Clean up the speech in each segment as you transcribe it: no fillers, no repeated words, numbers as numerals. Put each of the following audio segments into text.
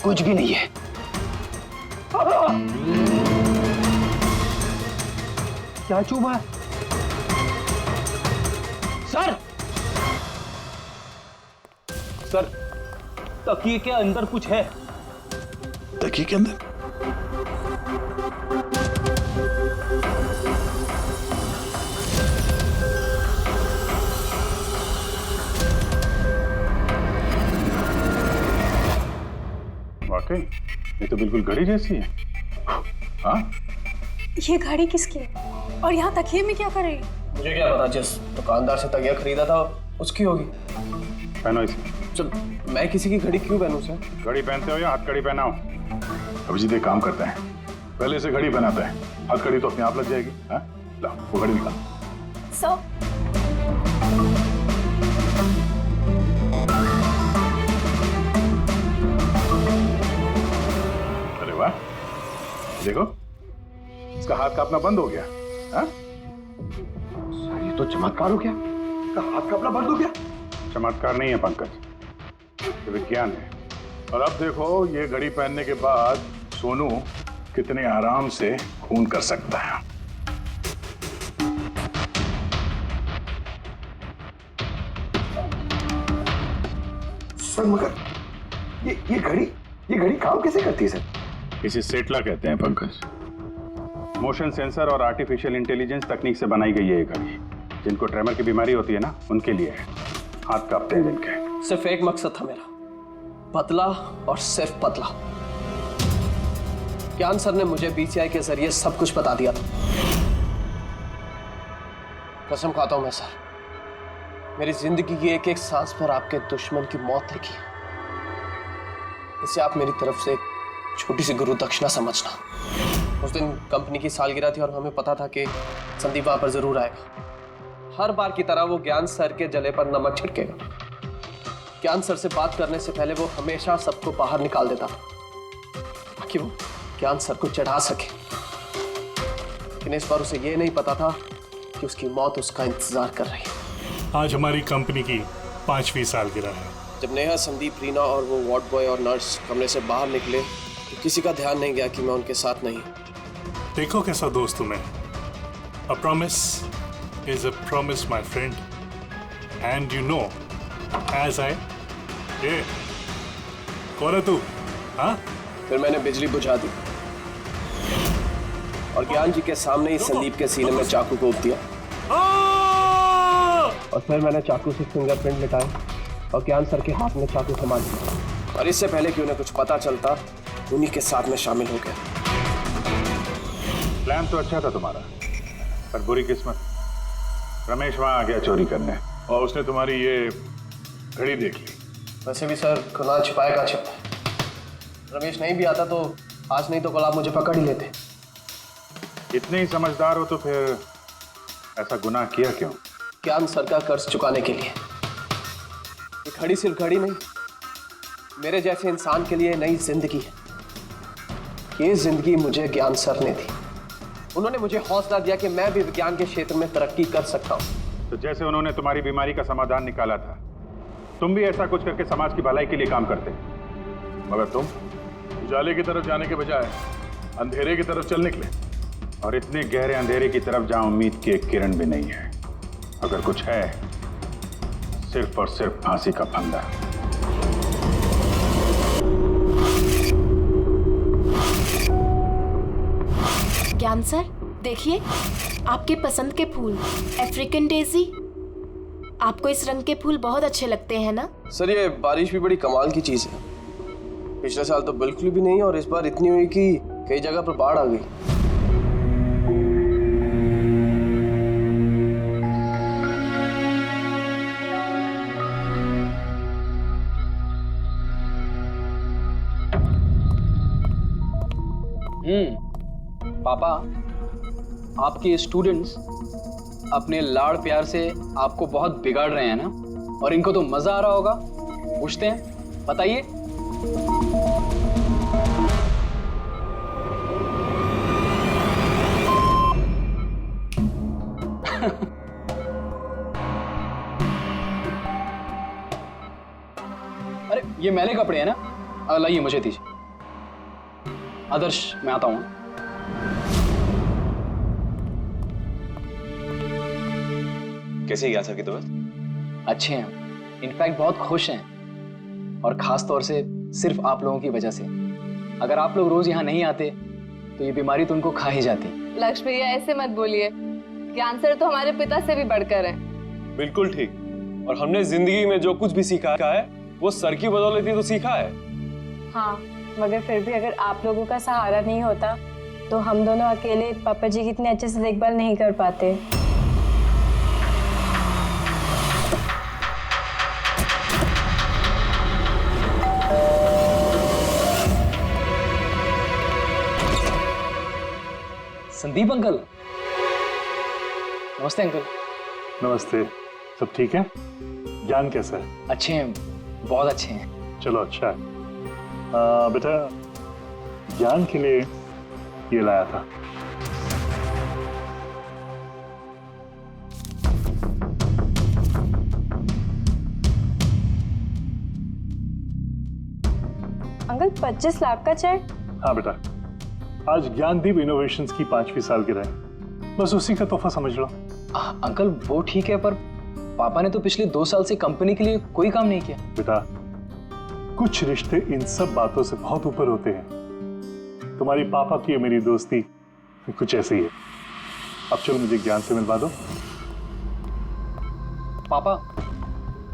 कुछ भी नहीं है। क्या चुभा है? सर, सर, तकिए के अंदर कुछ है। तकिए के अंदर? वाकई ये तो बिल्कुल घड़ी जैसी है। हाँ, ये घड़ी किसकी है और यहाँ तकिए में क्या कर रही है? मुझे क्या पता, जिस दुकानदार से तकिया खरीदा था उसकी होगी। पहनो इसे। सर, मैं किसी की घड़ी क्यों पहनूं सर? घड़ी पहनते हो या हथकड़ी पहनाओ? अभिजीत एक काम करते हैं, पहले से घड़ी पहनाते हैं, हथकड़ी तो अपने आप लग जाएगी। हाँ, ला वो घड़ी निकाल। सर, अरे वाह, देखो इसका हाथ कांपना बंद हो गया। हाँ? सर, ये तो चमत्कार हो गया। इसका हाथ कांपना बंद हो गया। चमत्कार नहीं है पंकज, ये विज्ञान है। और अब देखो ये घड़ी पहनने के बाद सोनू कितने आराम से खून कर सकता है। सर मगर ये घड़ी काम कैसे करती है सर? इसे सेटला कहते हैं पंकज। मोशन सेंसर और आर्टिफिशियल इंटेलिजेंस तकनीक से बनाई गई है ये घड़ी। जिनको ट्रेमर की बीमारी होती है ना, उनके लिए है। हाथ कांपते हैं जिनके। सिर्फ एक मकसद था मेरा, पतला और सिर्फ पतला। ज्ञान सर ने मुझे बीसीआई के जरिए सब कुछ बता दिया था। कसम खाता हूं मैं सर, मेरी जिंदगी की एक एक सांस पर आपके दुश्मन की मौत लिखी है। इसे आप मेरी तरफ से एक छोटी सी गुरु दक्षिणा समझना। उस दिन कंपनी की सालगिरह थी और हमें पता था कि संदीप वहां पर जरूर आएगा। हर बार की तरह वो ज्ञान सर के जले पर नमक छिड़केगा। ज्ञान सर से बात करने से पहले वो हमेशा सबको बाहर निकाल देता था ताकि वो ज्ञान सर को चढ़ा सके। लेकिन इस बार उसे ये नहीं पता था कि उसकी मौत उसका इंतजार कर रही है। आज हमारी कंपनी की 5वीं सालगिरह है। जब नेहा, संदीप, रीना और वो वार्ड बॉय और नर्स कमरे से बाहर निकले तो किसी का ध्यान नहीं गया कि मैं उनके साथ नहीं। देखो कैसा दोस्त हूं मैं। A promise is a promise, my friend. And you know, as I... ये कौन है तू? हाँ? फिर मैंने बिजली बुझा दी और ज्ञान जी के सामने ही संदीप के सीने में चाकू को उप दिया। और फिर मैंने चाकू से फिंगरप्रिंट मिटाए और ज्ञान सर के हाथ में चाकू थमा दिया। और इससे पहले कि उन्हें कुछ पता चलता, उन्हीं के साथ में शामिल हो गया। प्लान तो अच्छा था तुम्हारा, पर बुरी किस्मत, रमेश वहां आ गया चोरी करने और उसने तुम्हारी ये घड़ी देख ली। वैसे भी सर, खुदा छिपाएगा छिप। रमेश नहीं भी आता तो आज नहीं तो कल आप मुझे पकड़ ही लेते। इतने ही समझदार हो तो फिर ऐसा गुनाह किया क्यों? ज्ञान सर का कर्ज चुकाने के लिए। ये घड़ी सिर्फ घड़ी नहीं, मेरे जैसे इंसान के लिए नई जिंदगी है। ये जिंदगी मुझे ज्ञान सर ने दी। उन्होंने मुझे हौसला दिया कि मैं भी विज्ञान के क्षेत्र में तरक्की कर सकता हूँ। तो जैसे उन्होंने तुम्हारी बीमारी का समाधान निकाला था, तुम भी ऐसा कुछ करके समाज की भलाई के लिए काम करते। मगर तुम उजाले की तरफ जाने के बजाय अंधेरे की तरफ चल निकले, और इतने गहरे अंधेरे की तरफ जहां उम्मीद की एक किरण भी नहीं है। अगर कुछ है, सिर्फ और सिर्फ फांसी का फंदा। ज्ञान सर, देखिए आपके पसंद के फूल, अफ्रीकन डेजी। आपको इस रंग के फूल बहुत अच्छे लगते हैं ना? सर, ये बारिश भी बड़ी कमाल की चीज है। पिछले साल तो बिल्कुल भी नहीं, और इस बार इतनी हुई कि कई जगह पर बाढ़ आ गई। पापा, आपके स्टूडेंट्स अपने लाड़ प्यार से आपको बहुत बिगाड़ रहे हैं ना, और इनको तो मजा आ रहा होगा। पूछते हैं, बताइए। अरे ये मैले कपड़े हैं ना, लाइए मुझे दीजिए। आदर्श, मैं आता हूँ। कैसी है ज्ञान सर की तबीयत? अच्छे हैं, इनफैक्ट बहुत खुश हैं, और खास तौर से सिर्फ आप लोगों की वजह से। अगर आप लोग रोज यहाँ नहीं आते तो ये बीमारी तो उनको खा ही जाती। लक्ष्य भैया ऐसे मत बोलिए, ज्ञान सर तो हमारे पिता से भी बढ़कर हैं। बिल्कुल ठीक। और हमने जिंदगी में जो कुछ भी सीखा है वो सर की बदौलत ही तो सीखा है। हाँ, मगर फिर भी अगर आप लोगों का सहारा नहीं होता तो हम दोनों अकेले पापा जी की इतने अच्छे से देखभाल नहीं कर पाते। संदीप अंकल। नमस्ते अंकल। नमस्ते। सब ठीक है? ज्ञान कैसा है? अच्छे हैं, बहुत अच्छे हैं। चलो अच्छा है। बेटा, ज्ञान के लिए ये लाया था। अंकल 25 लाख का चेक? हाँ बेटा, आज ज्ञानदीप इनोवेशंस की 5वीं सालगिरह है, बस उसी का तोहफा समझ लो। अंकल वो ठीक है, पर पापा ने तो पिछले 2 साल से कंपनी के लिए कोई काम नहीं किया। बेटा, कुछ रिश्ते इन सब बातों से बहुत ऊपर होते हैं। तुम्हारी पापा की और मेरी दोस्ती कुछ ऐसी है। अब चलो मुझे ज्ञान से मिलवा दो। पापा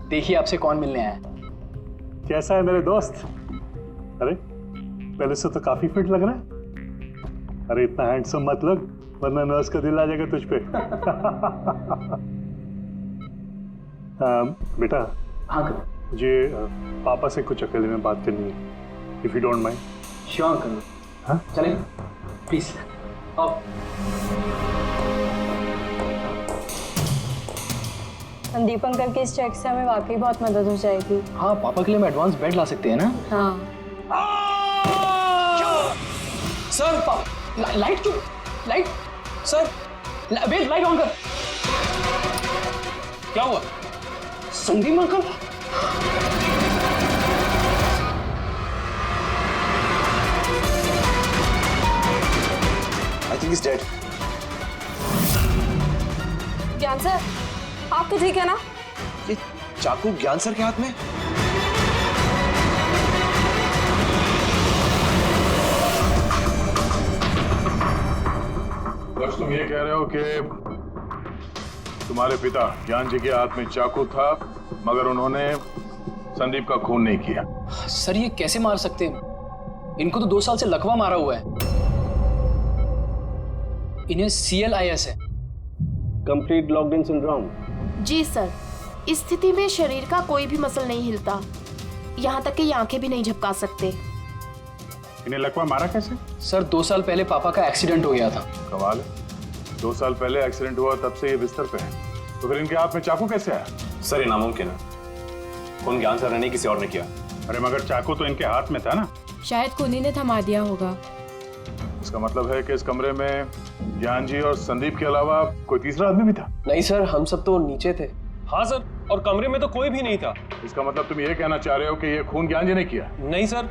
देखिए आपसे कौन मिलने आया है। कैसा है मेरे दोस्त? अरे पहले से तो काफी फिट लग रहा है। अरे इतना हैंडसम मत लग, वरना नर्स का दिल आ जाएगा तुझ पे। बेटा, हाँ अंकल। मुझे पापा से कुछ अकेले में बात करनी है, if you don't mind. Sure uncle. हाँ चलें प्लीज आओ। संदीप अंकल के इस चेक से हमें वाकई बहुत मदद हो जाएगी। हाँ, पापा के लिए हम एडवांस बेड ला सकते हैं ना। हाँ सर लाइट क्यों? Light sir, wait, light on कर। क्या हुआ? Sandeep uncle. I think is dead. Gyan sir, आप तो ठीक है ना? ये चाकू ज्ञान सर के हाथ में? बस तुम ये कह रहे हो कि तुम्हारे पिता ज्ञान जी के हाथ में चाकू था, मगर उन्होंने संदीप का खून नहीं किया। सर ये कैसे मार सकते हैं? इनको तो 2 साल से लकवा मारा हुआ है। इन्हें CLIS है, कंप्लीट लॉक्ड इन सिंड्रोम। जी सर, इस स्थिति में शरीर का कोई भी मसल नहीं हिलता, यहाँ तक कि आंखें भी नहीं झपका सकते। इन्हें लकवा मारा कैसे? सर 2 साल पहले पापा का एक्सीडेंट हो गया था। कमाल है, 2 साल पहले एक्सीडेंट हुआ तब से ये बिस्तर पे है, तो फिर इनके हाथ में चाकू कैसे आया? सर ये नामुमकिन है, खून ज्ञान सर ने नहीं किसी और ने किया। अरे मगर चाकू तो इनके हाथ में था ना। शायद खूनी ने थमा दिया होगा। इसका मतलब है कि इस कमरे में ज्ञान जी और संदीप के अलावा कोई तीसरा आदमी भी था। नहीं सर, हम सब तो नीचे थे। हाँ सर, और कमरे में तो कोई भी नहीं था। इसका मतलब तुम ये कहना चाह रहे हो कि ये खून ज्ञान जी ने किया? नहीं सर,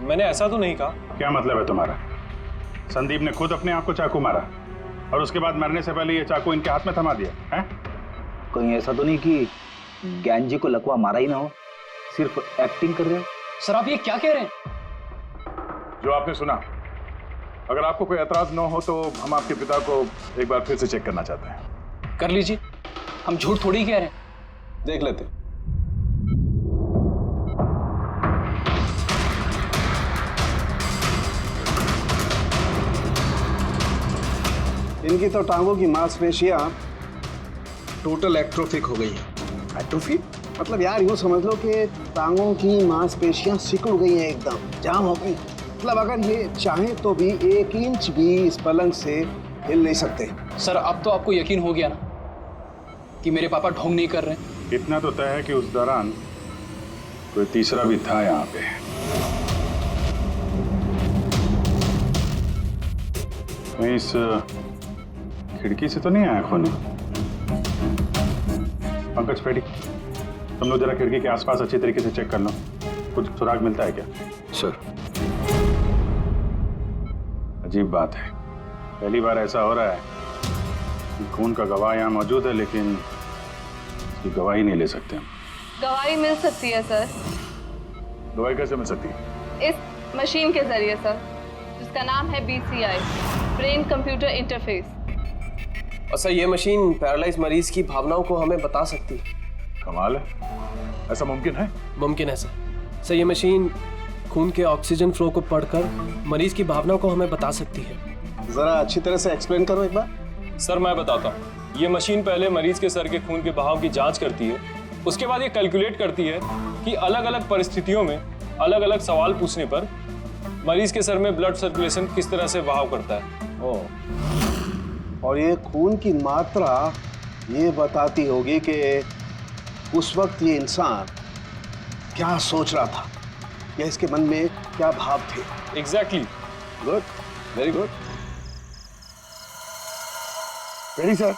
मैंने ऐसा तो नहीं कहा। क्या मतलब है तुम्हारा? संदीप ने खुद अपने आप को चाकू मारा और उसके बाद मरने से पहले ये चाकू इनके हाथ में थमा दिया है? कहीं ऐसा तो नहीं कि ज्ञान जी को लकवा मारा ही ना हो, सिर्फ एक्टिंग कर रहे हो? सर आप ये क्या कह रहे हैं? जो आपने सुना, अगर आपको कोई एतराज न हो तो हम आपके पिता को एक बार फिर से चेक करना चाहते हैं। कर लीजिए, हम झूठ थोड़ी कह रहे हैं। देख लेते। इनकी तो टांगों की मांसपेशियां टोटल एट्रोफिक हो गई है। एट्रोफी? मतलब यार यूँ समझ लो कि टांगों की मांसपेशियां सिकुड़ गई हैं, एकदम जाम हो गई। मतलब अगर ये चाहें तो भी 1 इंच भी इस पलंग से हिल नहीं सकते। सर अब तो आपको यकीन हो गया ना कि मेरे पापा ढोंग नहीं कर रहे हैं? इतना तो तय है कि उस दौरान कोई तीसरा भी था यहाँ पे। कहीं इस खिड़की से तो नहीं आया खून? पंकज पेटी, तुम लोग जरा खिड़की के आसपास अच्छी तरीके से चेक कर लो, कुछ सुराग मिलता है क्या? सर। अजीब बात है, पहली बार ऐसा हो रहा है कि खून का गवाह यहाँ मौजूद है, लेकिन इसकी गवाही नहीं ले सकते हम। गवाही मिल सकती है सर। गवाही कैसे मिल सकती है? इस मशीन के जरिए सर, जिसका नाम है BCI, ब्रेन कंप्यूटर इंटरफेस। और सर ये मशीन पैरालाइज मरीज की भावनाओं को हमें बता सकती है। कमाल है, ऐसा मुमकिन है? मुमकिन है सर। सर ये मशीन खून के ऑक्सीजन फ्लो को पढ़कर मरीज की भावनाओं को हमें बता सकती है। जरा अच्छी तरह से एक्सप्लेन करो एक बार। सर मैं बताता हूँ। ये मशीन पहले मरीज के सर के खून के बहाव की जांच करती है, उसके बाद ये कैलकुलेट करती है कि अलग अलग परिस्थितियों में अलग अलग सवाल पूछने पर मरीज के सर में ब्लड सर्कुलेशन किस तरह से बहाव करता है। और ये खून की मात्रा ये बताती होगी कि उस वक्त ये इंसान क्या सोच रहा था या इसके मन में क्या भाव थे। Exactly. Good, very good. Ready sir,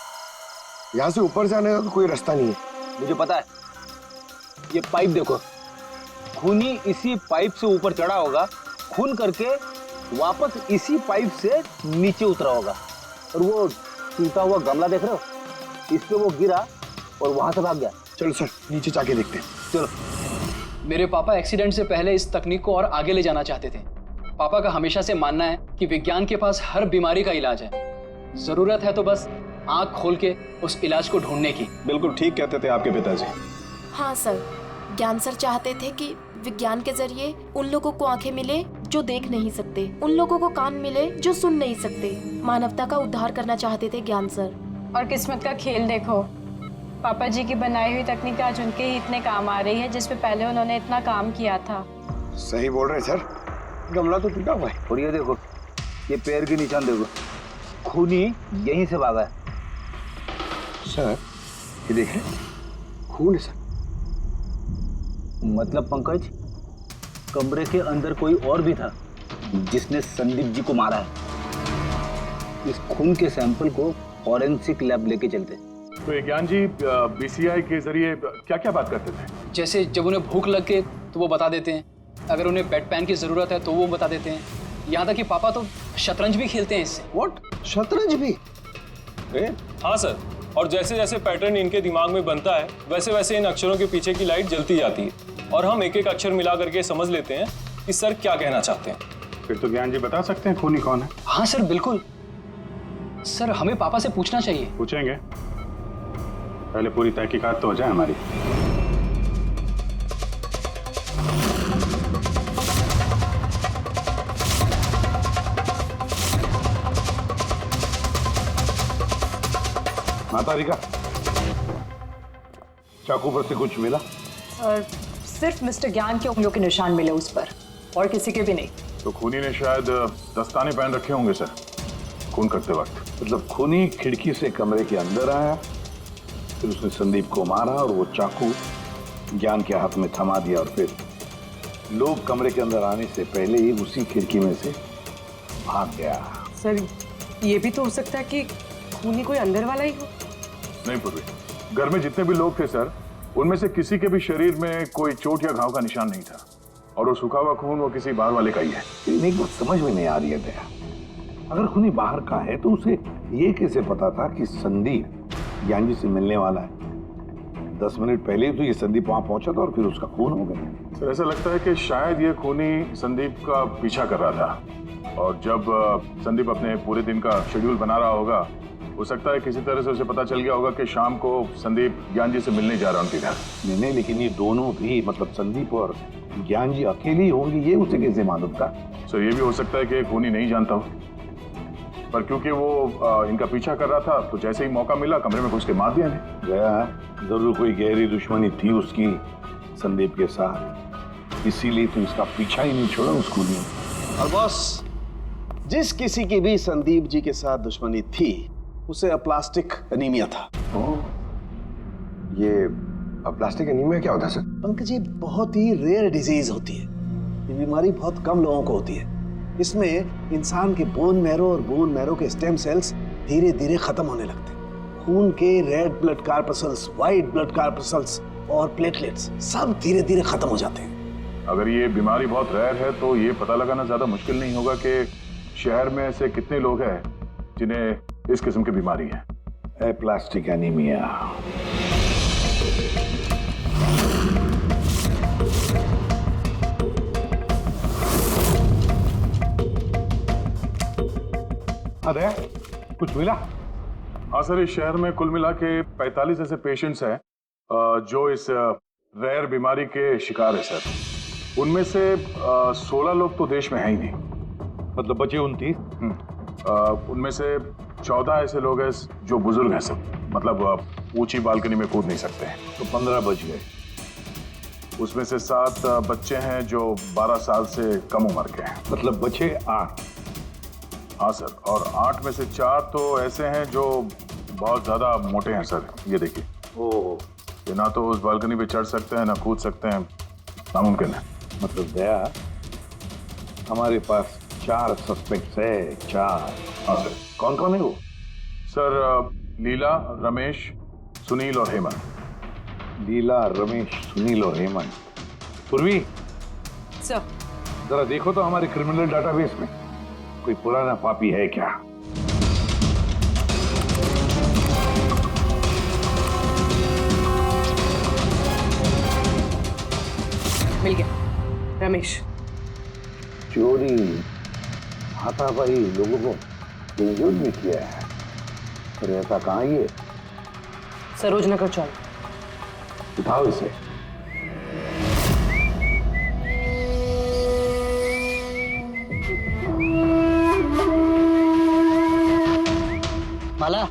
यहाँ से ऊपर जाने का तो कोई रास्ता नहीं है। मुझे पता है, ये पाइप देखो, खूनी इसी पाइप से ऊपर चढ़ा होगा, खून करके वापस इसी पाइप से नीचे उतरा होगा। और वो टूटा हुआ गमला देख रहे हो, इस पे वो गिरा और वहां से भाग गया। चलो सर नीचे जाके देखते हैं। चलो। मेरे पापा एक्सीडेंट से पहले इस तकनीक को और आगे ले जाना चाहते थे। पापा का हमेशा से मानना है कि विज्ञान के पास हर बीमारी का इलाज है, जरूरत है तो बस आंख खोल के उस इलाज को ढूंढने की। बिल्कुल ठीक कहते थे आपके पिताजी। हाँ सर, ज्ञान सर चाहते थे कि विज्ञान के जरिए उन लोगों को आंखें मिले जो देख नहीं सकते, उन लोगों को कान मिले जो सुन नहीं सकते। मानवता का उद्धार करना चाहते थे ज्ञान सर। और किस्मत का खेल देखो, पापा जी की बनाई हुई तकनीक आज उनके ही इतने काम आ रही है जिसपे पहले उन्होंने इतना काम किया था। सही बोल रहे सर, गमला तो टूटा हुआ है। और ये देखो, ये पैर के निशान देखो, खूनी यहीं से भागा है। सर ये देखें, खून है सर। मतलब पंकज, कमरे के अंदर कोई और भी था जिसने संदीप जी को मारा है। इस खून के सैंपल को फॉरेंसिक लैब लेके चलते। तो ज्ञान जी BCI के जरिए क्या क्या बात करते थे? जैसे जब उन्हें भूख लग के तो वो बता देते हैं, अगर उन्हें बेड पैन की जरूरत है तो वो बता देते हैं। यहाँ तक कि पापा तो शतरंज भी खेलते हैं इससे। व्हाट? शतरंज भी? हाँ सर, और जैसे जैसे पैटर्न इनके दिमाग में बनता है वैसे वैसे इन अक्षरों के पीछे की लाइट जलती जाती है और हम एक एक अक्षर मिला करके समझ लेते हैं कि सर क्या कहना चाहते हैं। फिर तो ज्ञान जी बता सकते हैं खूनी कौन है? हाँ सर बिल्कुल। सर हमें पापा से पूछना चाहिए। पूछेंगे, पहले पूरी तहकीकात तो हो जाए हमारी। माता रिका, चाकू पर से कुछ मिला? और सिर्फ मिस्टर ज्ञान के उंगलियों के निशान मिले उस पर, और किसी के भी नहीं। तो खूनी ने शायद दस्ताने पहन रखे होंगे सर खून करते वक्त। मतलब खूनी खिड़की से कमरे के अंदर आया, फिर उसने संदीप को मारा और वो चाकू ज्ञान के हाथ में थमा दिया, और फिर लोग कमरे के अंदर आने से पहले ही उसी खिड़की में से भाग गया। सर ये भी तो हो सकता है कि खूनी कोई अंदर वाला ही हो। नहीं पूर्वी, घर में जितने भी लोग थे सर, उनमें से किसी के भी शरीर में कोई चोट या घाव का निशान नहीं था, और वो सूखा हुआ खून वो किसी बाहर वाले का ही है। एक बात समझ में नहीं आ रही है दया, अगर खूनी बाहर का है तो उसे ये कैसे पता था कि संदीप ज्ञान जी से मिलने वाला है? 10 मिनट पहले ही तो ये संदीप वहां पहुंचा था और फिर उसका खून हो गया। सर ऐसा लगता है कि शायद ये खूनी संदीप का पीछा कर रहा था, और जब संदीप अपने पूरे दिन का शेड्यूल बना रहा होगा, हो सकता है किसी तरह से उसे पता चल गया होगा कि शाम को संदीप ज्ञान जी से मिलने जा रहा है उनके घर। नहीं, लेकिन ये दोनों भी, मतलब संदीप और ज्ञान जी अकेले ही होंगे, ये उसे कैसे मालूम था? सर ये भी हो सकता है कि खूनी नहीं जानता हो, पर क्योंकि वो इनका पीछा कर रहा था तो जैसे ही मौका मिला कमरे में घुस के मार दिया गया। जरूर कोई गहरी दुश्मनी थी उसकी संदीप के साथ, इसीलिए तो इसका पीछा ही नहीं छोड़ा उस खूनी ने। और बॉस, जिस किसी की भी संदीप जी के साथ दुश्मनी थी उसे अप्लास्टिक एनीमिया था। ये अप्लास्टिक एनीमिया क्या होता है सर? पंकज, ये बहुत ही रेयर डिजीज होती है, ये बीमारी बहुत कम लोगों को होती है। इसमें इंसान के बोन मैरो और बोन मैरो के स्टेम सेल्स धीरे धीरे खत्म होने लगते हैं। खून के red blood corpuscles, white blood corpuscles और प्लेटलेट्स सब धीरे धीरे खत्म हो जाते हैं। अगर ये बीमारी बहुत रेयर है तो ये पता लगाना ज्यादा मुश्किल नहीं होगा कि शहर में ऐसे कितने लोग हैं जिन्हें इस किस्म की बीमारी है? Aplastic anaemia. अरे कुछ मिला? हाँ सर, इस शहर में कुल मिला के 45 ऐसे पेशेंट्स हैं जो इस रेयर बीमारी के शिकार है सर। उनमें से 16 लोग तो देश में है ही नहीं। मतलब बचे 29? उनमें से 14 ऐसे लोग हैं जो बुजुर्ग हैं सर, मतलब ऊंची बालकनी में कूद नहीं सकते हैं। तो 15 बच गए। उसमें से 7 बच्चे हैं जो 12 साल से कम उम्र के हैं। मतलब बचे 8। हाँ सर, और 8 में से 4 तो ऐसे हैं जो बहुत ज्यादा मोटे हैं सर। ये देखिए, ओह, ये ना तो उस बालकनी पे चढ़ सकते हैं ना कूद सकते हैं, नामुमकिन है। मतलब दया, हमारे पास 4 सस्पेक्ट्स है। 4? हाँ सर। कौन कौन है वो? सर लीला, रमेश, सुनील और हेमंत। लीला, रमेश, सुनील और हेमंत। पूर्वी सर, जरा देखो तो हमारे क्रिमिनल डाटाबेस में कोई पुराना पापी है क्या? मिल गया। रमेश। चोरी, हाथापाई, लोगों को इंजर्ड भी किया है। पर ऐसा कहाँ ये? सरोजनगर चौक। उठाओ इसे। माला,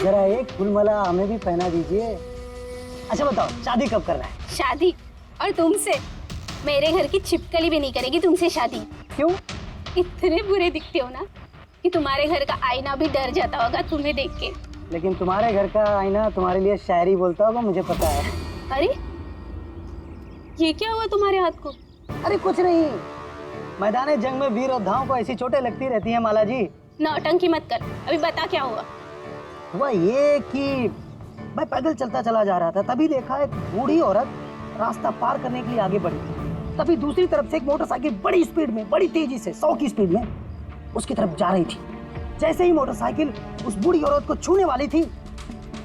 जरा एक फूल माला हमें भी पहना दीजिए। अच्छा बताओ, शादी कब करना है? शादी? और तुमसे? मेरे घर की छिपकली भी नहीं करेगी तुमसे शादी। क्यों? इतने बुरे दिखते हो ना कि तुम्हारे घर का आईना भी डर जाता होगा तुम्हें देख के। लेकिन तुम्हारे घर का आईना तुम्हारे लिए शायरी बोलता होगा, मुझे पता है। अरे ये क्या हुआ तुम्हारे हाथ को? अरे कुछ नहीं, मैदान जंग में वीर योद्धाओं को ऐसी चोटें लगती रहती हैं माला जी। नौटंकी मत कर, अभी बता क्या हुआ। हुआ ये कि मैं पैदल चलता चला जा रहा था, तभी देखा एक बूढ़ी औरत रास्ता पार करने के लिए आगे बढ़ी थी। तभी दूसरी तरफ से एक मोटरसाइकिल बड़ी स्पीड में, बड़ी तेजी से 100 की स्पीड में उसकी तरफ जा रही थी। जैसे ही मोटरसाइकिल उस बूढ़ी औरत को छूने वाली थी,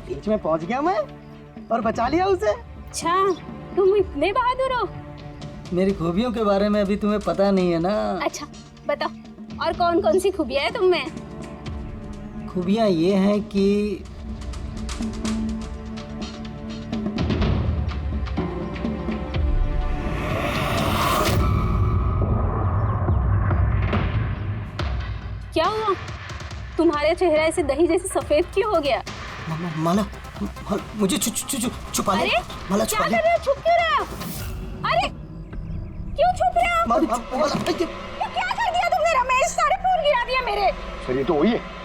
बीच में पहुंच गया मैं और बचा लिया उसे। अच्छा, तुम इतने बहादुर हो। मेरी खूबियों के बारे में अभी तुम्हें पता नहीं है ना। अच्छा बताओ, और कौन कौन सी खूबियां है तुम में? खूबियां ये हैं कि क्या हुआ? तुम्हारे चेहरा ऐसे दही जैसे सफेद क्यों हो गया? माला, मुझे छुपा ले। अरे माला, क्या कर रहे हो? छुप क्यों रहे हो? अरे क्यों छुप रहे हो? क्या कर दिया तुमने रमेश? सारे फूल गिरा दिया मेरे। सर ये तो वही है।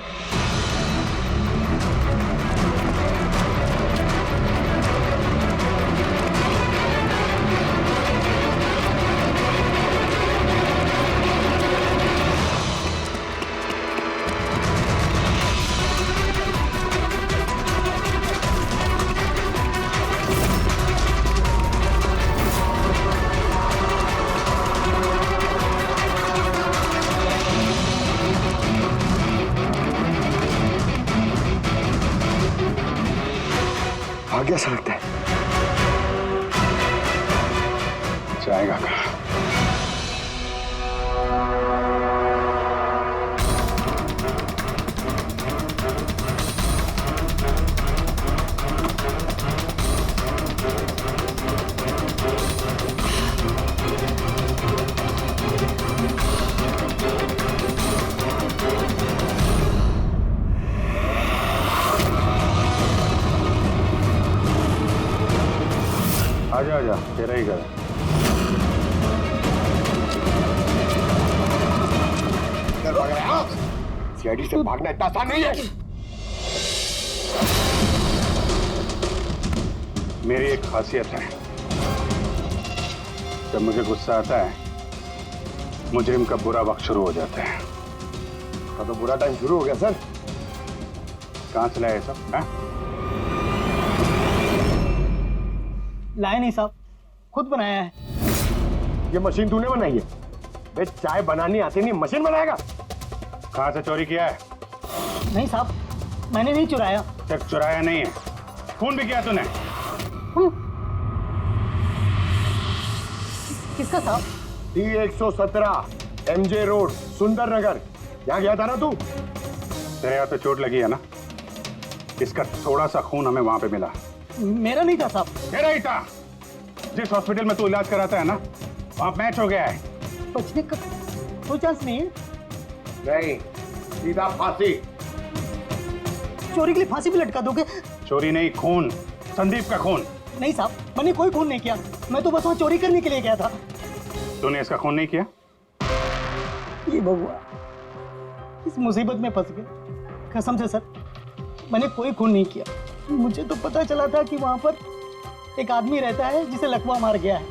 भाग्य से लगता है। जाएगा कहाँ? आजा आजा, तेरा ही घर है। सीआईडी से भागना इतना आसान नहीं है। मेरी एक खासियत है, जब मुझे गुस्सा आता है मुजरिम का बुरा वक्त शुरू हो जाता है। तो बुरा टाइम शुरू हो गया सर। कहाँ से लाया सब? लाए नहीं साहब, खुद बनाया है। ये मशीन तूने बनाई है? बे चाय बनानी आती नहीं, मशीन बनाएगा। कहाँ से चोरी किया है? नहीं साहब, मैंने नहीं चुराया। सिर्फ चुराया नहीं है, खून भी किया तूने। किसका साहब? D117 MJ रोड सुंदरनगर, यहाँ गया था ना तू? तेरे हाथ पे चोट लगी है ना, इसका थोड़ा सा खून हमें वहां पे मिला। मेरा नहीं था साहब। तेरा ही था। जिस हॉस्पिटल में तू इलाज कराता है ना, वहां मैच हो गया है। बचने का कोई चांस नहीं है। नहीं, सीधा फांसी। चोरी के लिए फांसी भी लटका दोगे? चोरी नहीं, खून, संदीप का खून। नहीं साहब, मैंने कोई खून नहीं किया, मैं तो बस वहाँ चोरी करने के लिए गया था। तूने इसका खून नहीं किया? ये भगवान, इस मुसीबत में फंस गए। कसम से सर, मैंने कोई खून नहीं किया। मुझे तो पता चला था कि वहाँ पर एक आदमी रहता है जिसे लकवा मार गया है।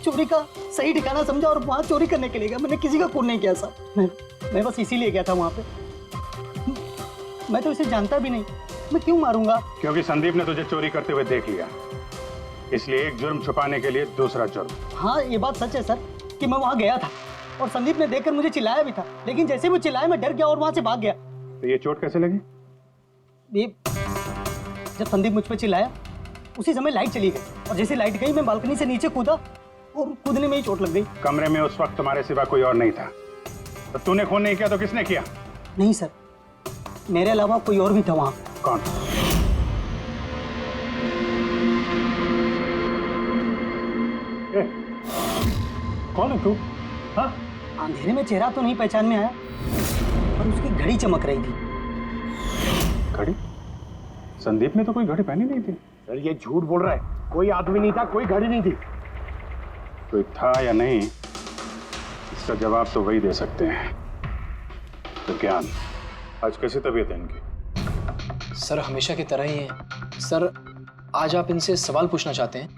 चोरी का सही ठिकाना समझा और वहाँ चोरी करने के लिए गया। मैंने किसी का खून नहीं किया साहब, मैं बस इसीलिए गया था वहाँ पे। मैं तो इसे जानता भी नहीं, मैं क्यों मारूंगा? क्योंकि संदीप ने तुझे चोरी करते हुए देख लिया, इसलिए एक जुर्म छुपाने के लिए दूसरा जुर्म। हाँ, ये बात सच है सर कि मैं वहाँ गया था और संदीप ने देखकर मुझे चिल्लाया भी था, लेकिन जैसे वो चिल्लाया मैं डर गया और वहाँ से भाग गया। तो ये चोट कैसे लगी? ये जब संदीप मुझ पर चिल्लाया उसी समय लाइट चली गई और जैसे लाइट गई मैं बालकनी से नीचे कूदा और कूदने में ही चोट लग गई। कमरे में उस वक्त तुम्हारे सिवा कोई और नहीं था, तो तूने खून नहीं किया तो किसने किया? नहीं सर, मेरे अलावा कोई और भी था वहाँ। कौन? कौन है तू? हाँ? अंधेरे में चेहरा तो नहीं पहचान में आया, पर उसकी घड़ी चमक रही थी। घड़ी? संदीप ने तो कोई घड़ी पहनी नहीं थी। सर ये झूठ बोल रहा है, कोई आदमी नहीं था, कोई घड़ी नहीं थी। कोई था या नहीं, इसका जवाब तो वही दे सकते हैं। तो ज्ञान, आज कैसी तबीयत है इनकी? सर हमेशा की तरह ही है। सर आज आप इनसे सवाल पूछना चाहते हैं?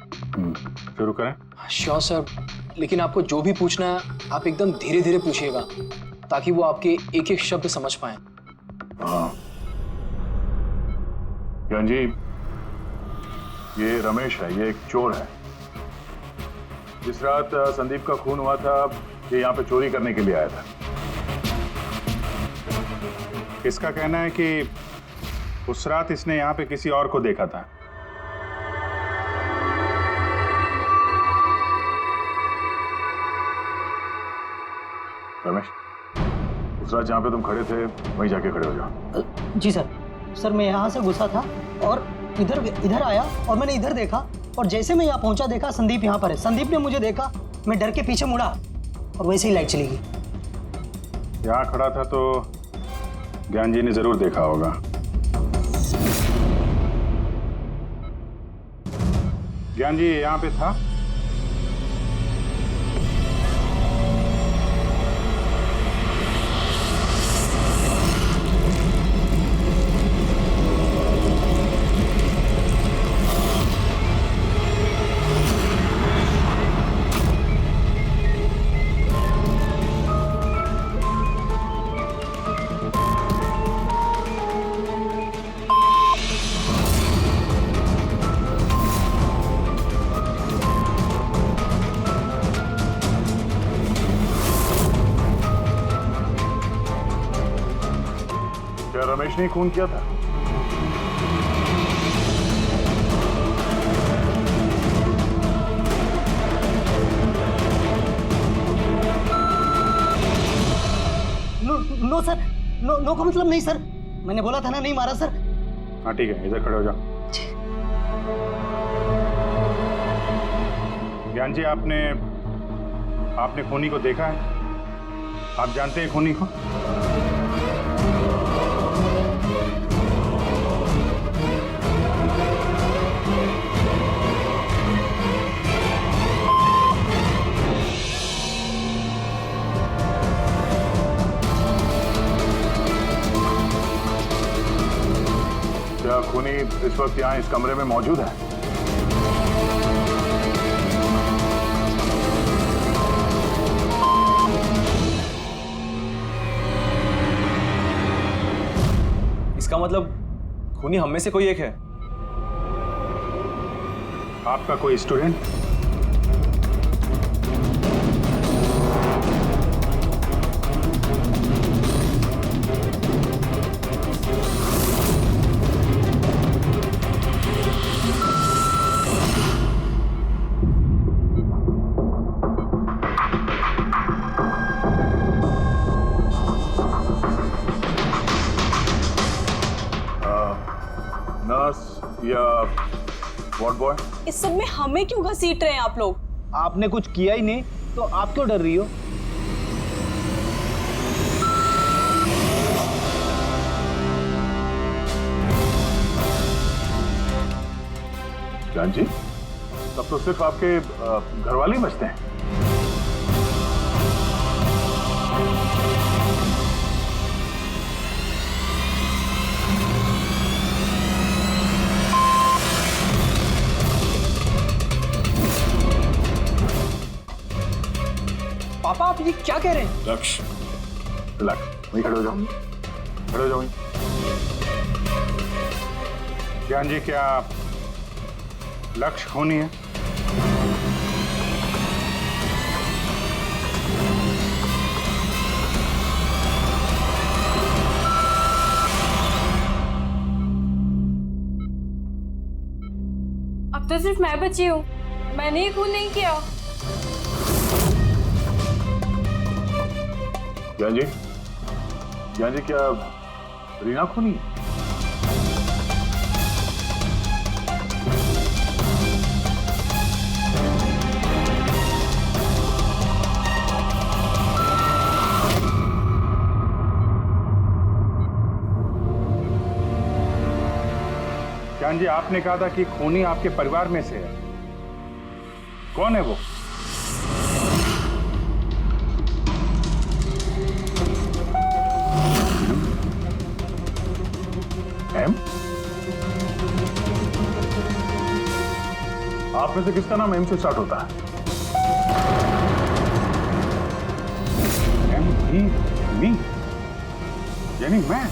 शुरू करें? श्योर सर, लेकिन आपको जो भी पूछना है आप एकदम धीरे धीरे पूछिएगा ताकि वो आपके एक एक शब्द समझ पाए। हाँ ज्ञान जी, ये रमेश है, ये एक चोर है। जिस रात संदीप का खून हुआ था, ये यहाँ पे चोरी करने के लिए आया था। इसका कहना है कि उस रात इसने यहाँ पे किसी और को देखा था। रमेश, उस रात जहाँ पे तुम खड़े थे वहीं जाके खड़े हो जाओ। जी सर। सर मैं यहाँ से घुसा था और इधर आया और मैंने इधर देखा और जैसे मैं यहाँ पहुँचा देखा संदीप यहाँ पर है। संदीप ने मुझे देखा, मैं डर के पीछे मुड़ा और वैसे ही लाइट चली गई। यहाँ खड़ा था तो ज्ञान जी ने जरूर देखा होगा। ज्ञान जी यहाँ पे था? रमेश ने खून किया था? नो सर, नो का मतलब नहीं सर, मैंने बोला था ना नहीं मारा सर। हाँ ठीक है, इधर खड़े हो जाओ। ज्ञान जी, आपने खूनी को देखा है? आप जानते हैं खूनी को? क्या खूनी इस वक्त यहाँ इस कमरे में मौजूद है? इसका मतलब खूनी हम में से कोई एक है? आपका कोई स्टूडेंट? What boy? इस सब में हमें क्यों घसीट रहे हैं आप लोग? आपने कुछ किया ही नहीं तो आप क्यों डर रही हो? जान जी, तब तो सिर्फ आपके घर वाले ही बचते हैं। पापा आप ये क्या कह रहे हैं? लक्ष्य, रिलैक्स, वहीं खड़े हो जाओ, खड़े हो जाओ वहीं। ज्ञान जी, क्या लक्ष्य खूनी है? अब तो सिर्फ मैं बची हूँ, मैंने ही खून नहीं किया। ज्ञान जी, क्या रीना खूनी है? ज्ञान जी, आपने कहा था कि खूनी आपके परिवार में से है। कौन है वो? एम? आप में से किसका नाम एम से स्टार्ट होता है? एम ही मी, यानी मैं।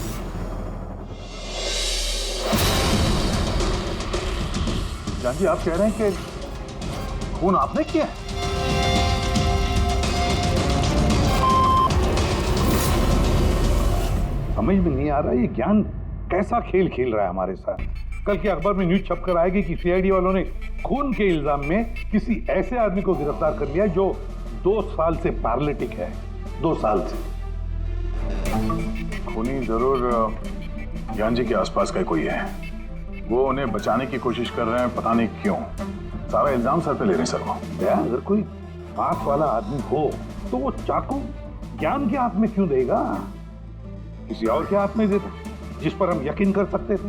जान जी, आप कह रहे हैं कि खून आपने किया है? समझ में नहीं आ रहा ये ज्ञान कैसा खेल खेल रहा है हमारे साथ। कल के अखबार में न्यूज छपकर आएगी कि सीआईडी वालों ने खून के इल्जाम में किसी ऐसे आदमी को गिरफ्तार कर लिया जो 2 साल से पैरालिटिक है। 2 साल से। खूनी जरूर ज्ञान जी के आसपास का कोई है। वो उन्हें बचाने की कोशिश कर रहे हैं, पता नहीं क्यों। सारा इल्जाम सर पे ले रहे हैं सर वो। अगर कोई पास वाला आदमी हो तो वो चाकू ज्ञान के हाथ में क्यों देगा? किसी और के हाथ में देता जिस पर हम यकीन कर सकते थे।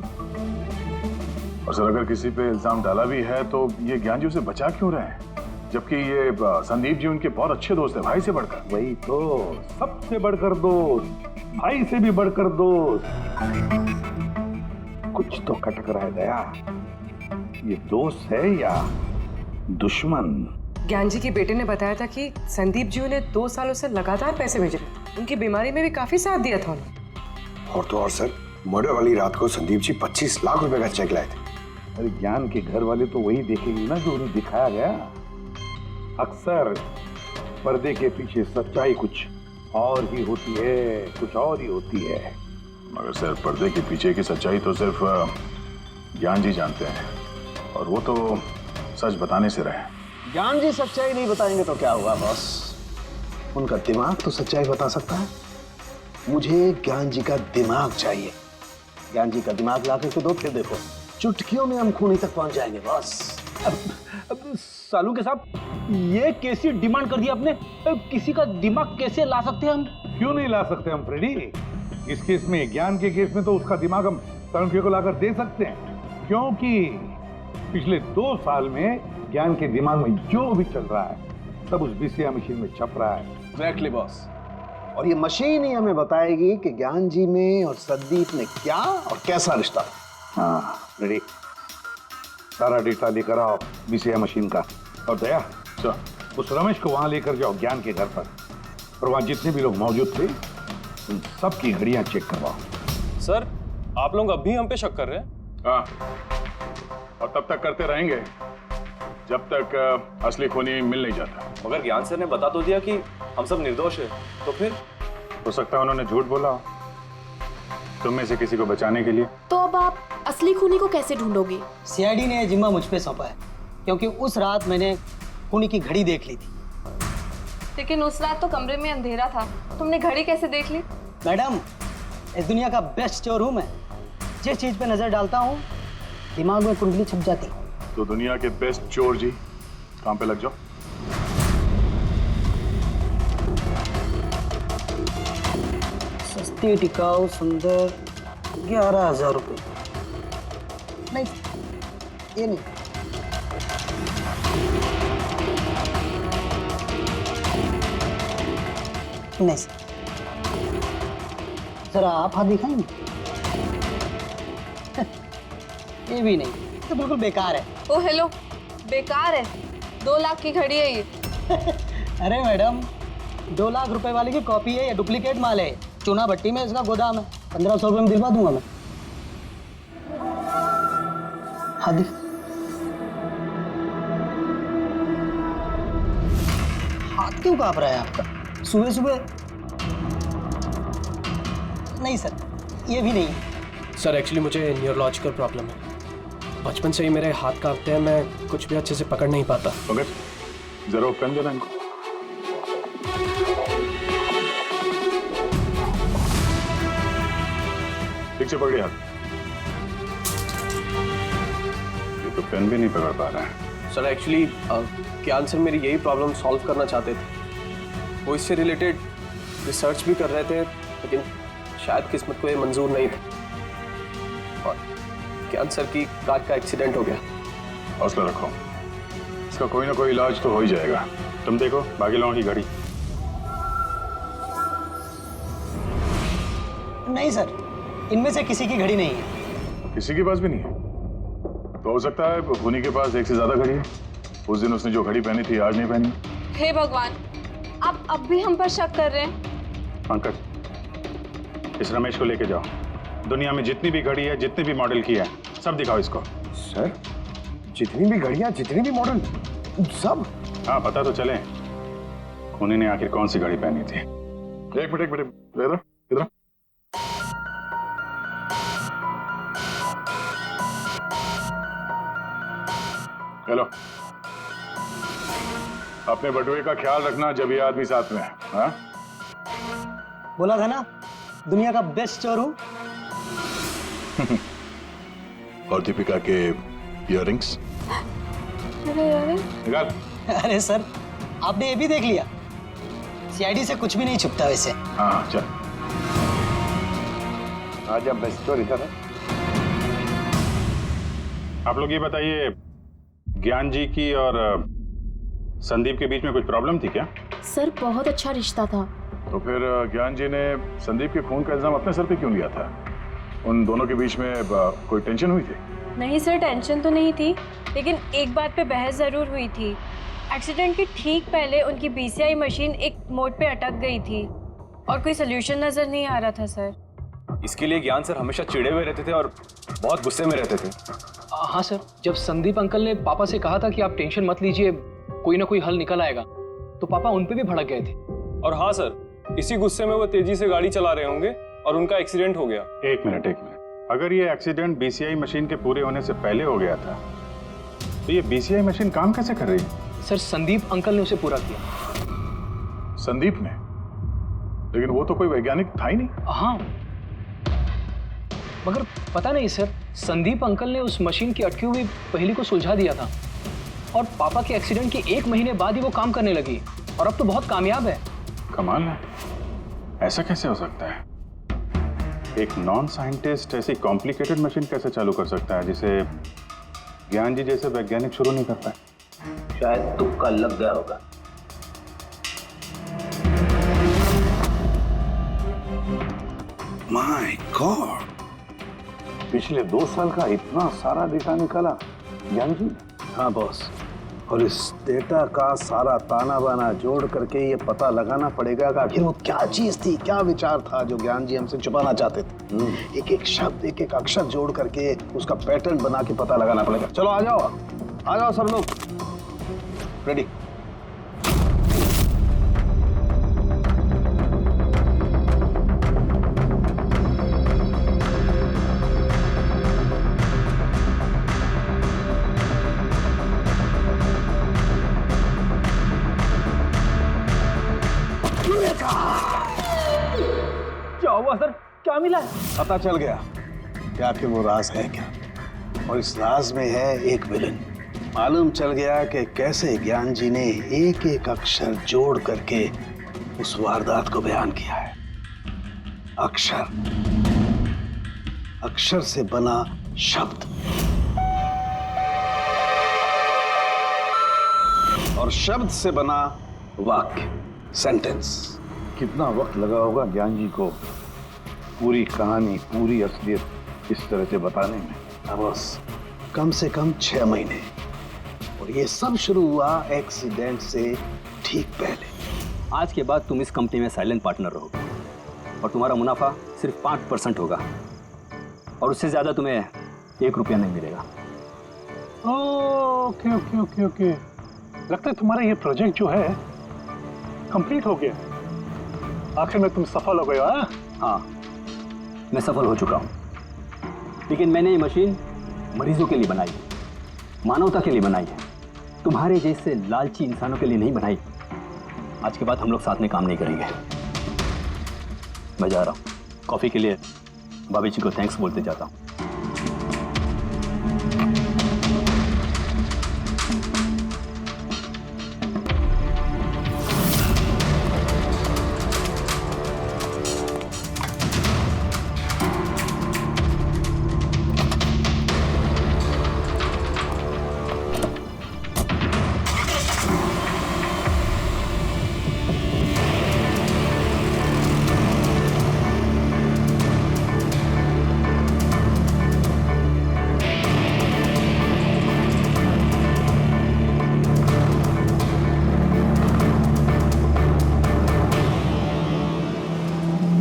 और सर, अगर किसी पे इल्जाम डाला भी है तो ये ज्ञान जी उसे बचा क्यों रहे हैं? जबकि ये संदीप जी उनके बहुत अच्छे दोस्त हैं, भाई से बढ़कर। वही तो, सबसे बढ़कर दोस्त, भाई से भी बढ़कर दोस्त। कुछ तो खटक रहा है दया। ये दोस्त है या दुश्मन? ज्ञान जी के बेटे ने बताया था कि संदीप जी उन्हें 2 सालों से लगातार पैसे भेज रहे। उनकी बीमारी में भी काफी साथ दिया था उन्होंने। और तो और सर, मर्डर वाली रात को संदीप जी 25 लाख रुपए का चेक लाए थे। अरे ज्ञान के घर वाले तो वही देखेंगे ना जो उन्हें दिखाया गया। अक्सर पर्दे के पीछे सच्चाई कुछ और ही होती है, कुछ और ही होती है। मगर सर, पर्दे के पीछे की सच्चाई तो सिर्फ ज्ञान जी जानते हैं, और वो तो सच बताने से रहे। ज्ञान जी सच्चाई नहीं बताएंगे तो क्या हुआ बॉस? उनका दिमाग तो सच्चाई बता सकता है। मुझे ज्ञान जी का दिमाग चाहिए। ज्ञान जी का दिमाग ला करके दो, फिर देखो चुटकियों में हम खूनी तक पहुंच जाएंगे बॉस। अब सालू के साहब, ये कैसी डिमांड कर दी आपने? किसी का दिमाग कैसे ला सकते हैं हम? क्यों नहीं ला सकते हम फ्रेडी? इस केस में, ज्ञान के केस में तो उसका दिमाग हम तरुण को लाकर दे सकते हैं, क्योंकि पिछले 2 साल में ज्ञान के दिमाग में जो भी चल रहा है सब उस बीसीआर मशीन में छप रहा है। Exactly boss. और ये मशीन ही हमें बताएगी कि ज्ञान जी में और संदीप में क्या और कैसा रिश्ता है। हाँ रेडी, सारा डेटा लेकर आओ बीसीआर मशीन का। और दया, उस रमेश को वहां लेकर जाओ ज्ञान के घर पर, और वहां जितने भी लोग मौजूद थे उन सबकी घड़ियां चेक करवाओ। सर, आप लोग अभी हम पे शक कर रहे हैं? हाँ, और तब तक करते रहेंगे जब तक असली खूनी मिल नहीं जाता। मगर ज्ञान सर ने बता तो दिया कि हम सब निर्दोष हैं, तो फिर? हो सकता है उन्होंने झूठ बोला हो तुम में से किसी को बचाने के लिए। तो अब आप असली खूनी को कैसे ढूंढोगे? सीआईडी ने जिम्मा मुझ पे सौंपा है, क्योंकि उस रात मैंने खूनी की घड़ी देख ली थी। लेकिन उस रात तो कमरे में अंधेरा था, तुमने घड़ी कैसे देख ली? मैडम, इस दुनिया का बेस्ट शोरूम है। जिस चीज पे नजर डालता हूँ दिमाग में कुंडली छप जाती। तो दुनिया के बेस्ट चोर जी काम पे लग जाओ। सस्ती टिकाऊ सुंदर 11,000 रुपये। नहीं ये नहीं। नहीं सर, जरा आप हाथ दिखाएंगे? ये भी नहीं, तो बिल्कुल बेकार है। ओ हेलो, बेकार है? 2 लाख की घड़ी है ये। अरे मैडम, 2 लाख रुपए वाली की कॉपी है, ये डुप्लीकेट माल है। चूना भट्टी में इसका गोदाम है। 1500 रुपये में दिलवा दूंगा मैं। हाथ दिख। हाथ क्यों कांप रहा है आपका सुबह सुबह? नहीं सर, ये भी नहीं। सर एक्चुअली मुझे न्यूरोलॉजिकल प्रॉब्लम है। बचपन से ही मेरे हाथ कांपते हैं, मैं कुछ भी अच्छे से पकड़ नहीं पाता। ओके, जरा पेन देना इनको। ठीक से पकड़िए हाथ। ये तो पेन भी नहीं पकड़ पा रहा है। सर एक्चुअली ज्ञान सर मेरी यही प्रॉब्लम सॉल्व करना चाहते थे। वो इससे रिलेटेड रिसर्च भी कर रहे थे, लेकिन शायद किस्मत को ये मंजूर नहीं था और ज्ञान सर की कार का एक्सीडेंट हो गया। हौसला रखो, इसका कोई ना कोई इलाज तो हो ही जाएगा। तुम देखो बाकी लोगों की घड़ी। नहीं सर, इनमें से किसी की घड़ी नहीं है। किसी के पास भी नहीं है? तो हो सकता है भूनी के पास एक से ज्यादा घड़ी है। उस दिन उसने जो घड़ी पहनी थी आज नहीं पहनी। हे भगवान, आप अब भी हम पर शक कर रहे हैं? पंकज, इस रमेश को लेके जाओ। दुनिया में जितनी भी घड़ी है, जितनी भी मॉडल की है, सब दिखाओ इसको। सर, जितनी भी घड़ियां, जितनी भी मॉडल, सब? हाँ, पता तो चले खूनी ने आखिर कौन सी घड़ी पहनी थी। एक मिनट इधर इधर। हेलो, अपने बटुए का ख्याल रखना जब ये आदमी साथ में है। हाँ? बोला था ना, दुनिया का बेस्ट चोर हूं। और दीपिका के इयररिंग्स निकाल। अरे सर, आपने ये भी देख लिया? सीआईडी से कुछ भी नहीं छुपता वैसे। हाँ चल। आज अब बेस्ट चोर इधर है। आप लोग ये बताइए, ज्ञान जी की और संदीप के बीच में कुछ प्रॉब्लम थी क्या? सर बहुत अच्छा रिश्ता था। तो फिर ज्ञान जी ने संदीप के खून का इल्जाम अपने सर पे क्यों लिया था? उन दोनों के बीच में कोई टेंशन हुई थी? नहीं सर, टेंशन तो नहीं थी, लेकिन एक बात पे बहस जरूर हुई थी। एक्सीडेंट के ठीक पहले उनकी बीसीआई मशीन एक मोड़ पे अटक गई थी और कोई सोल्यूशन नजर नहीं आ रहा था सर। इसके लिए ज्ञान सर हमेशा चिढ़े हुए रहते थे और बहुत गुस्से में रहते थे। हाँ सर, जब संदीप अंकल ने पापा से कहा था कि आप टेंशन मत लीजिए, कोई ना कोई हल निकल आएगा, तो पापा उन पे भी भड़क गए थे। और हाँ सर, इसी गुस्से में वो तेजी से गाड़ी चला रहे होंगे और उनका एक्सीडेंट हो गया। एक मिनट। अगर ये एक्सीडेंट बीसीआई मशीन के पूरे होने से पहले हो गया था, तो ये बीसीआई मशीन काम कैसे कर रही है? सर, संदीप अंकल ने उसे पूरा किया। संदीप ने? लेकिन वो तो कोई वैज्ञानिक था ही नहीं। हाँ, मगर पता नहीं सर, संदीप अंकल ने उस मशीन की अटकी हुई पहेली को सुलझा दिया था और पापा के एक्सीडेंट के 1 महीने बाद ही वो काम करने लगी और अब तो बहुत कामयाब है। कमाल है, ऐसा कैसे हो सकता है? एक नॉन साइंटिस्ट ऐसी कॉम्प्लिकेटेड मशीन कैसे चालू कर सकता है जिसे ज्ञान जी जैसे वैज्ञानिक शुरू नहीं कर पाए? शायद तुक्का लग गया होगा। माय गॉड, पिछले 2 साल का इतना सारा डेटा निकाला ज्ञान जी। हाँ बॉस, और इस डेटा का सारा ताना बाना जोड़ करके ये पता लगाना पड़ेगा कि आखिर वो क्या चीज थी, क्या विचार था जो ज्ञान जी हमसे छुपाना चाहते थे। एक एक शब्द, एक एक अक्षर जोड़ करके उसका पैटर्न बना के पता लगाना पड़ेगा। चलो आ जाओ सब लोग, रेडी। क्या हुआ सर, क्या मिला? पता चल गया कि आखिर वो राज है क्या। और इस राज में है एक विलन। मालूम चल गया कि कैसे ज्ञान जी ने एक एक अक्षर जोड़ करके उस वारदात को बयान किया है। अक्षर, अक्षर से बना शब्द और शब्द से बना वाक्य, सेंटेंस। कितना वक्त लगा होगा ज्ञान जी को पूरी कहानी, पूरी असलियत इस तरह से बताने में? बस कम से कम 6 महीने। और ये सब शुरू हुआ एक्सीडेंट से ठीक पहले। आज के बाद तुम इस कंपनी में साइलेंट पार्टनर रहोगे और तुम्हारा मुनाफा सिर्फ 5% होगा और उससे ज्यादा तुम्हें 1 रुपया नहीं मिलेगा। ओके ओके ओके ओके, लगता है तुम्हारा ये प्रोजेक्ट जो है कंप्लीट हो गया। आखिर में तुम सफल हो गए हो। हाँ, मैं सफल हो चुका हूँ, लेकिन मैंने ये मशीन मरीजों के लिए बनाई है, मानवता के लिए बनाई है, तुम्हारे जैसे लालची इंसानों के लिए नहीं बनाई। आज के बाद हम लोग साथ में काम नहीं करेंगे। मैं जा रहा हूँ, कॉफी के लिए भाभी जी को थैंक्स बोलते जाता हूँ।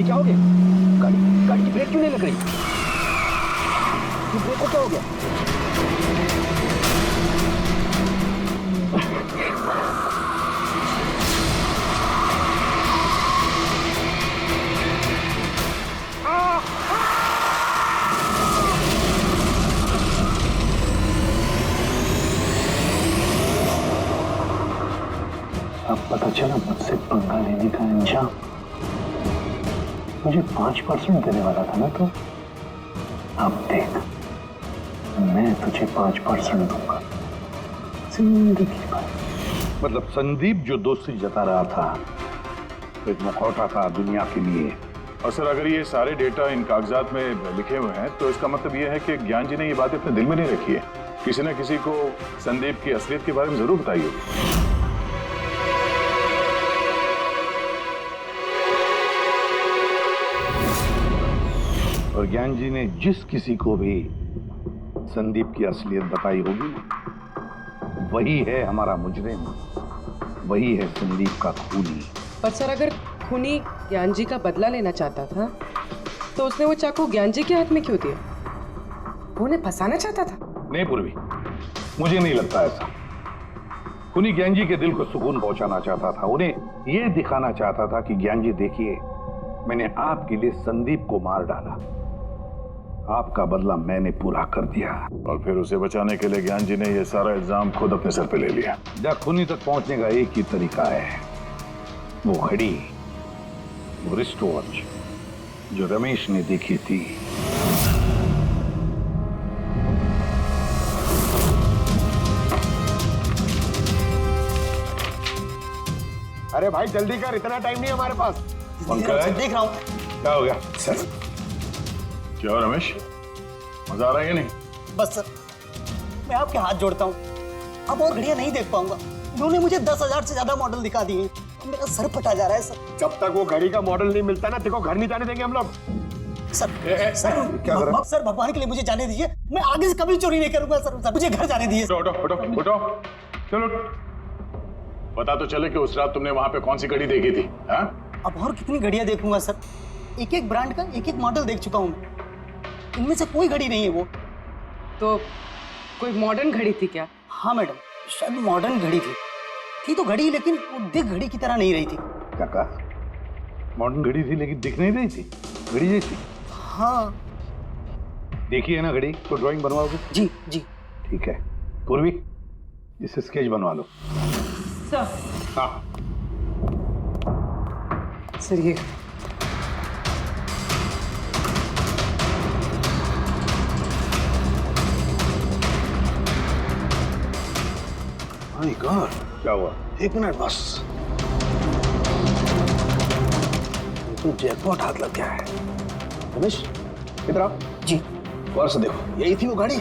क्या हो गया? गाड़ी की ब्रेक क्यों नहीं लग रही? ये ब्रेक को क्या हो गया? अब पता चला मुझसे पंगा लेने का अंजाम। मुझे 5% देने वाला था ना तो अब देख, मैं तुझे 5% दूंगा जिंदगी भर। मतलब संदीप जो दोस्ती जता रहा था, एक मुखौटा था दुनिया के लिए। और सर, अगर ये सारे डेटा इन कागजात में लिखे हुए हैं तो इसका मतलब ये है कि ज्ञान जी ने ये बात अपने दिल में नहीं रखी है। किसी न किसी को संदीप की असलियत के बारे में जरूर बताई होगी। और ज्ञान जी ने जिस किसी को भी संदीप की असलियत बताई होगी, वही है हमारा मुजरिम, वही है संदीप का खूनी। पर सर, अगर खूनी ज्ञान जी का बदला लेना चाहता था तो उसने वो चाकू ज्ञान जी के हाथ में क्यों दिया? वो उन्हें फंसाना चाहता था? नहीं पूर्वी, मुझे नहीं लगता ऐसा। खूनी ज्ञान जी के दिल को सुकून पहुंचाना चाहता था, उन्हें यह दिखाना चाहता था कि ज्ञान जी देखिए, मैंने आपके लिए संदीप को मार डाला, आपका बदला मैंने पूरा कर दिया। और फिर उसे बचाने के लिए ज्ञान जी ने यह सारा इल्जाम खुद अपने सर पे ले लिया। जब खूनी तक पहुंचने का एक ही तरीका है, वो घड़ी, वो रिस्ट वॉच जो रमेश ने देखी थी। अरे भाई जल्दी कर, इतना टाइम नहीं हमारे पास। देख रहा हूँ। क्या हो गया सर? क्या रमेश, मजा आ रहा है या नहीं? बस सर, मैं आपके हाथ जोड़ता हूँ, अब और घड़ियां नहीं देख पाऊंगा। इन्होंने मुझे 10,000 से ज्यादा मॉडल दिखा दिए, मेरा सर फटा जा रहा है सर। जब तक वो घड़ी का मॉडल नहीं मिलता ना, देखो घर नहीं जाने देंगे हम लोग। सर क्या कर रहा है? सर भगवान के लिए मुझे जाने दीजिए, मैं आगे से कभी चोरी नहीं करूंगा सर, मुझे घर जाने दीजिए। उठो, चलो पता तो चले कि उस रात तुमने वहां पे कौन सी घड़ी देखी थी। हाँ? अब और कितनी घड़ियां देखूंगा सर? एक एक ब्रांड का एक एक मॉडल देख चुका हूँ, इनमें से कोई घड़ी नहीं है वो। तो कोई मॉडर्न घड़ी थी क्या? हाँ मैडम, शायद मॉडर्न घड़ी थी तो घड़ी, लेकिन वो दिख घड़ी की तरह नहीं रही थी। क्या कहा? मॉडर्न घड़ी थी लेकिन दिख नहीं रही थी, घड़ी जैसी? हाँ। देखी है ना घड़ी, तो ड्राइंग बनवाओगे? जी जी ठीक है। पूर्वी, इसे स्केच बनवा लो। सर। हाँ सर, ये माय गॉड, क्या हुआ? 1 मिनट बस, तो जैकपॉट हाथ लग गया है। रमेश इधर आओ। जी। गौर से देखो, यही थी वो गाड़ी?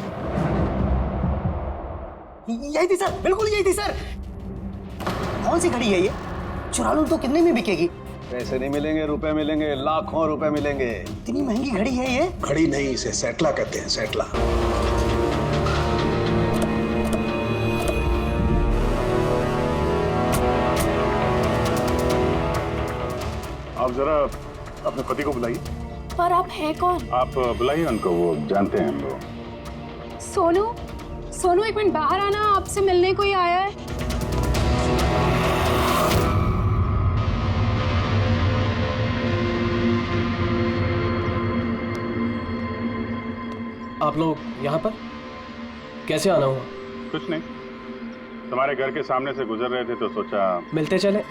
यही थी सर, बिल्कुल यही थी सर। कौन सी घड़ी है ये? चुरा लूं तो कितने में बिकेगी? पैसे नहीं मिलेंगे, रुपए मिलेंगे, लाखों रुपए मिलेंगे। इतनी महंगी घड़ी है ये? घड़ी नहीं, इसे सेटला कहते हैं, सेटला। आप जरा अपने पति को बुलाइए। पर आप हैं कौन? आप बुलाइए उनको, वो जानते हैं हम लोग। सोनू, सोनू एक मिनट बाहर आना, आपसे मिलने कोई आया है। आप लोग यहाँ पर कैसे आना हुआ? कुछ नहीं, तुम्हारे घर के सामने से गुजर रहे थे तो सोचा मिलते चले।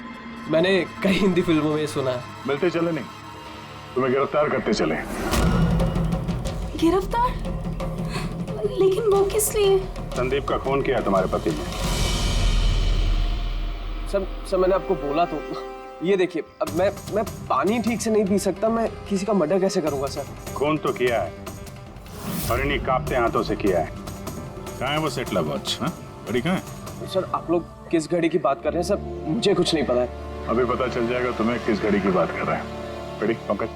मैंने कई हिंदी फिल्मों में सुना है। मिलते चले नहीं, तुम्हें गिरफ्तार करते चले। गिरफ्तार? लेकिन वो किस लिए? संदीप का खून किया तुम्हारे पति ने। सर मैंने आपको बोला तो। ये देखिए, अब मैं पानी ठीक से नहीं पी सकता, मैं किसी का मर्डर कैसे करूंगा सर? खून तो किया है और इन्हीं कांपते हाथों से किया है। कहाँ है वो सेटला वॉच? घड़ी कहाँ है? सर आप लोग किस घड़ी की बात कर रहे हैं सर? मुझे कुछ नहीं पता है। अभी पता चल जाएगा तुम्हें किस घड़ी की बात कर रहे हैं। घड़ी पंकज,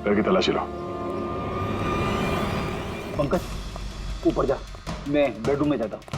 घर की तलाशी लो। पंकज ऊपर जा, मैं बेडरूम में जाता हूँ।